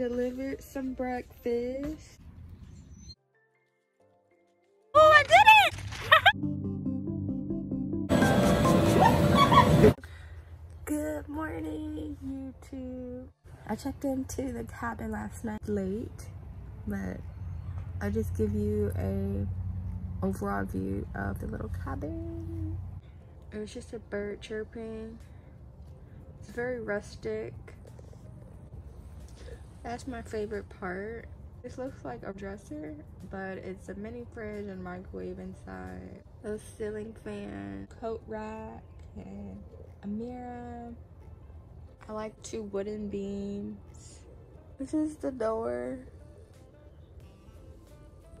delivered some breakfast. Oh, I did it! Good morning, YouTube. I checked into the cabin last night late, but I'll just give you a overall view of the little cabin. It was just a bird chirping. It's very rustic. That's my favorite part. This looks like a dresser, but it's a mini fridge and microwave inside. A ceiling fan, coat rack, and a mirror. I like 2 wooden beams. This is the door.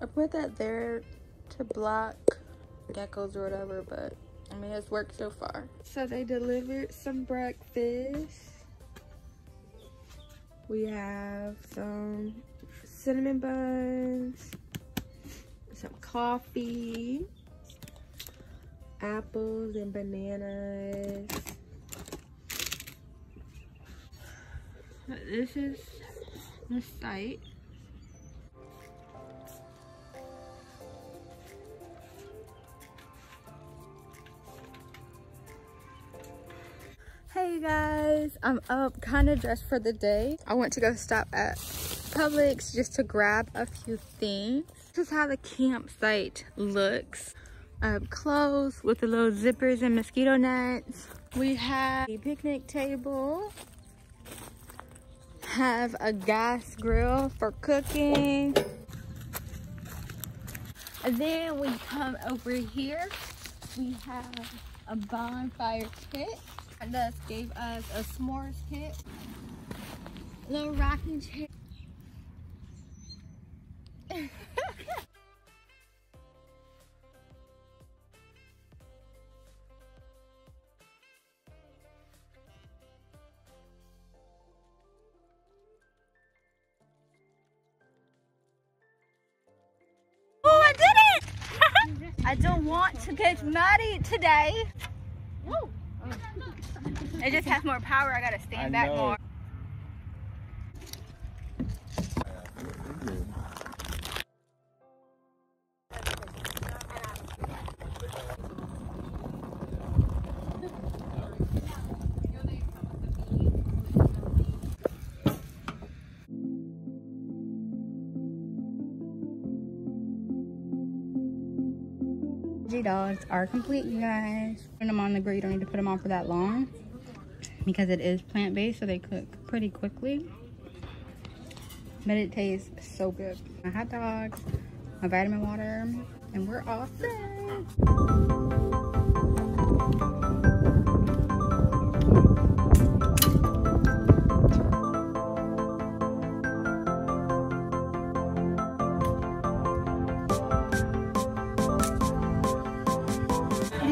I put that there to block geckos or whatever, but I mean, it's worked so far. So they delivered some breakfast. We have some cinnamon buns, some coffee, apples and bananas. This is the site. Hey guys, I'm up, kind of dressed for the day. I went to go stop at Publix just to grab a few things. This is how the campsite looks. Up close with the little zippers and mosquito nets. We have a picnic table. Have a gas grill for cooking. And then we come over here. We have a bonfire kit. Just gave us a s'mores kit, little rocking chair. Oh, I did it! I don't want to get muddy today. Woo. It just has more power. I gotta stand back more. Dogs are complete, you guys. Putting them on the grill, you don't need to put them on for that long because it is plant-based, so they cook pretty quickly, but it tastes so good. My hot dogs, my vitamin water, and we're all set.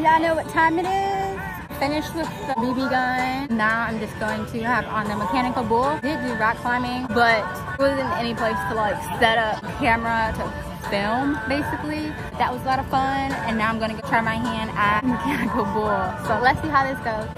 Y'all know what time it is? Finished with the BB gun. Now I'm just going to have on the mechanical bull. Did do rock climbing, but there wasn't any place to like set up camera to film, basically. That was a lot of fun, and now I'm gonna go try my hand at mechanical bull. So let's see how this goes.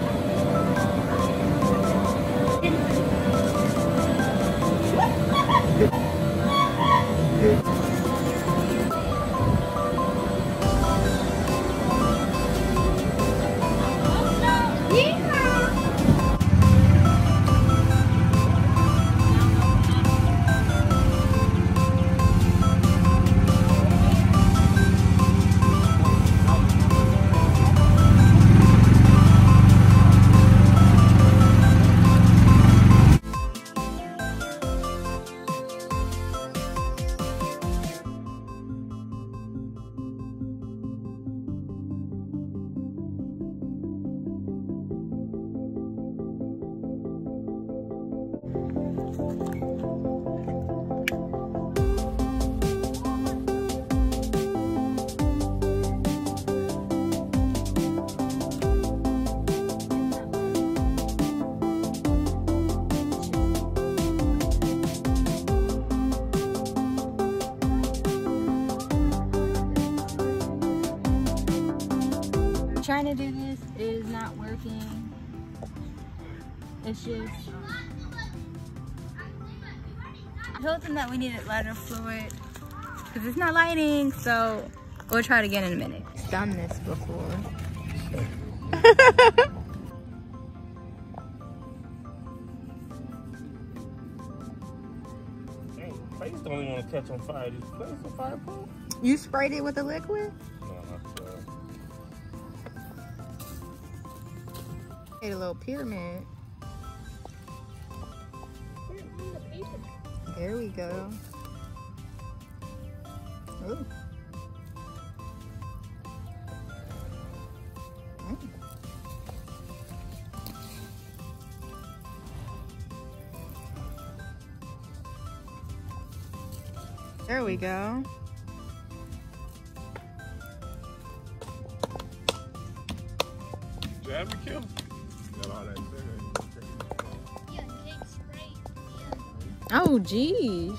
Trying to do this is not working. It's just I told them that we needed lighter fluid because it's not lighting, so we'll try it again in a minute. I've done this before. Plates don't even want to catch on fire. These plates are fireproof? You sprayed it with a liquid? No, not that. Made a little pyramid. There we go. Ooh. There we go. Jab and kill. Got all that sugar. Oh, geez.